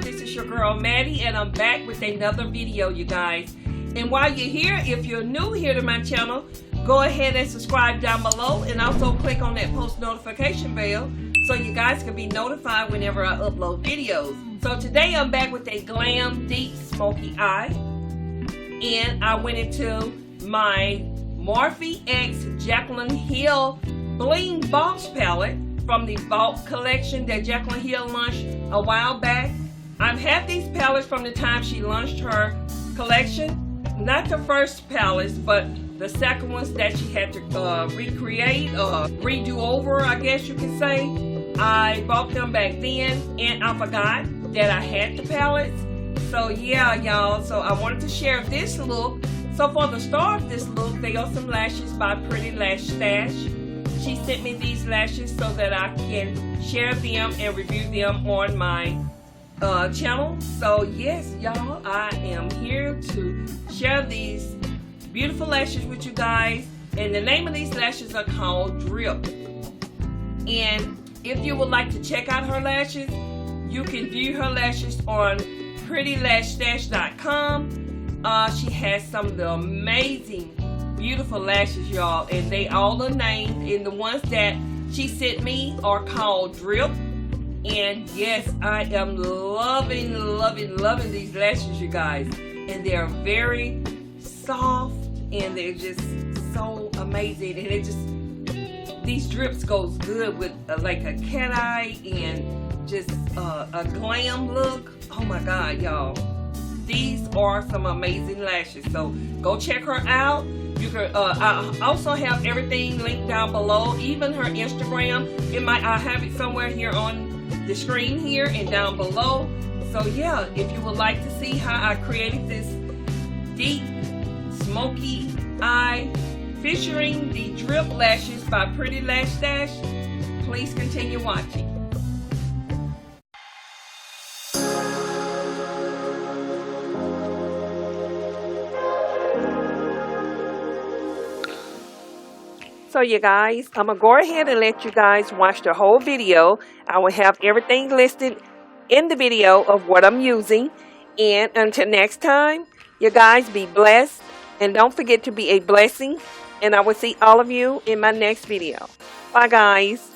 This is your girl Maddie, and I'm back with another video, you guys. And while you're here, if you're new here to my channel, go ahead and subscribe down below, and also click on that post notification bell so you guys can be notified whenever I upload videos. So today I'm back with a Glam Deep Smoky Eye, and I went into my Morphe X Jaclyn Hill Bling Box palette from the Vault collection that Jaclyn Hill launched a while back. I've had these palettes from the time she launched her collection. Not the first palettes, but the second ones that she had to recreate, redo over, I guess you could say. I bought them back then, and I forgot that I had the palettes. So yeah, y'all, so I wanted to share this look. So for the star of this look, they are some lashes by Pretty Lash Stash. She sent me these lashes so that I can share them and review them on my channel. So yes, y'all, I am here to share these beautiful lashes with you guys. And the name of these lashes are called Drip. And if you would like to check out her lashes, you can view her lashes on PrettyLashStash.com. She has some of the amazing beautiful lashes, y'all, and they all are named, and the ones that she sent me are called Drip. And yes, I am loving these lashes, you guys, and they're very soft and they're just so amazing. And it just, these drips goes good with like a cat eye and just a glam look. Oh my god, y'all, these are some amazing lashes, so go check her out. You can, I also have everything linked down below, even her Instagram. I have it somewhere here on the screen here and down below. So yeah, if you would like to see how I created this deep smoky eye featuring the Drip lashes by Pretty Lash Stash, please continue watching. So you guys, I'm going to go ahead and let you guys watch the whole video. I will have everything listed in the video of what I'm using. And until next time, you guys be blessed. And don't forget to be a blessing. And I will see all of you in my next video. Bye guys.